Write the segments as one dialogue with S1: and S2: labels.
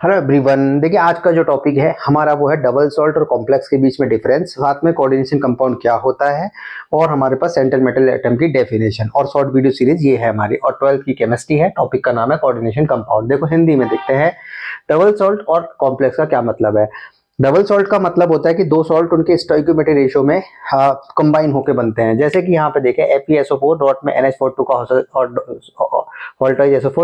S1: Hello everyone, देखिए आज का जो टॉपिक है हमारा वो है डबल सॉल्ट और कॉम्प्लेक्स के बीच में डिफरेंस, साथ में कोऑर्डिनेशन कंपाउंड क्या होता है और हमारे पास सेंट्रल मेटल एटम की डेफिनेशन और शॉर्ट वीडियो सीरीज ये है हमारी। और 12th की केमिस्ट्री है, टॉपिक का नाम है कोऑर्डिनेशन कंपाउंड। देखो हिंदी में देखते हैं डबल सॉल्ट और कॉम्प्लेक्स का क्या मतलब है। डबल सॉल्ट का मतलब होता है कि दो सॉल्ट उनके स्टोइकोमेट्रिक रेशियो में कंबाइन होकर बनते हैं। जैसे कि यहाँ पे देखें FeSO4 डॉट में NH42 का और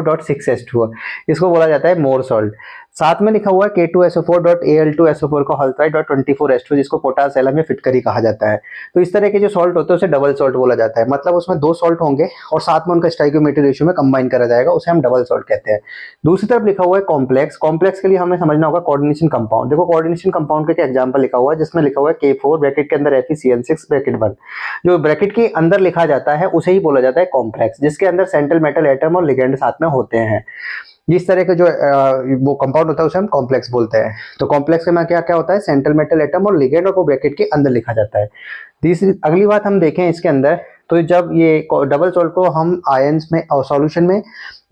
S1: डॉट 6H2 इसको बोला जाता है मोर सॉल्ट। साथ में लिखा हुआ है K2SO4 डॉट Al2SO4 का होल्ट्राइड डॉट 24H2 जिसको पोटास एलम या फिटकरी कहा जाता है। तो इस तरह के जो सॉल्ट होते हैं उसे डबल सॉल्ट बोला जाता है। मतलब उसमें दो सॉल्ट होंगे और साथ में उनका स्टोइकोमेट्रिक रेशियो में कंबाइन करा जाएगा, उसे हम डबल सॉल्ट कहते हैं। दूसरी तरफ लिखा हुआ है कॉम्प्लेक्स। कॉम्प्लेक्स के लिए हमें समझना होगा कोऑर्डिनेशन कंपाउंड। देखो कोऑर्डिनेशन कंपाउंड का एग्जांपल लिखा हुआ है जिसमें लिखा हुआ है K4 ब्रैकेट के अंदर FeCN6 ब्रैकेट 1। जो ब्रैकेट के अंदर लिखा जाता है उसे ही बोला जाता है कॉम्प्लेक्स, जिसके अंदर सेंट्रल मेटल एटम और लिगेंड साथ में होते हैं। जिस तरह के जो वो कंपाउंड होता है उसे हम कॉम्प्लेक्स बोलते हैं। तो कॉम्प्लेक्स में क्या क्या होता है, सेंट्रल मेटल एटम और लिगेंड और वो ब्रैकेट के अंदर लिखा जाता है। तीसरी अगली बात हम देखें इसके अंदर, तो जब ये डबल सॉल्ट को हम आयंस में और सॉल्यूशन में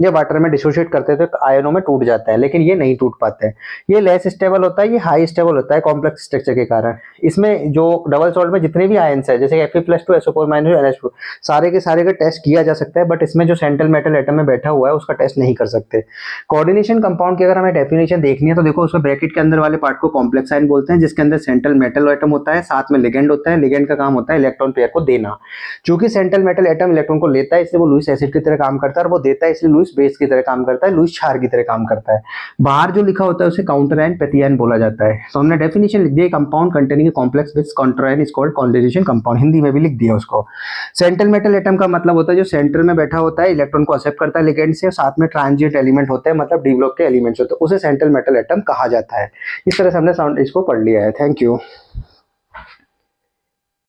S1: या वाटर में डिसोशिएट करते हैं तो आयनों में टूट जाता है, लेकिन ये नहीं टूट पाते हैं। ये लेस स्टेबल होता है, ये हाई स्टेबल होता है कॉम्प्लेक्स स्ट्रक्चर के कारण। इसमें जो डबल सॉल्ट में जितने भी आयंस है जैसे Fe+2SO4 NH2 सारे के सारे का टेस्ट किया जा सकता है, बट इसमें जो सेंट्रल मेटल एटम में बैठा हुआ है उसका टेस्ट नहीं कर सकते। कोऑर्डिनेशन कंपाउंड की अगर हमें डेफिनेशन देखनी है तो देखो उसमें ब्रैकेट के अंदर वाले पार्ट को कॉम्प्लेक्स आयन बोलते हैं, जिसके अंदर सेंट्रल मेटल एटम होता है, साथ में लिगेंड होता है। लिगेंड का काम होता है इलेक्ट्रॉन पेयर को देना। चूंकि सेंट्रल मेटल एटम इलेक्ट्रॉन को लेता है इसलिए वो लुईस एसिड की तरह काम करता है, और वो देता है इसलिए लुईस बेस की तरह काम करता है, लुईस क्षार की तरह काम करता है। बाहर जो लिखा होता है उसे काउंटर आयन प्रति आयन बोला जाता है। तो हमने डेफिनेशन लिख दी, compound containing complex with counter ion is called coordination compound. Hindi में भी लिख दिया उसको। सेंट्रल मेटल एटम का मतलब होता है जो सेंटर में बैठा होता है, इलेक्ट्रॉन को एक्सेप्ट करता है लिगेंड से, साथ में ट्रांजिएंट एलिमेंट होते हैं, मतलब डी ब्लॉक के एलिमेंट्स होते हैं, उसे सेंट्रल मेटल एटम कहा जाता है। इस तरह से हमने इसको पढ़ लिया है। Thank you.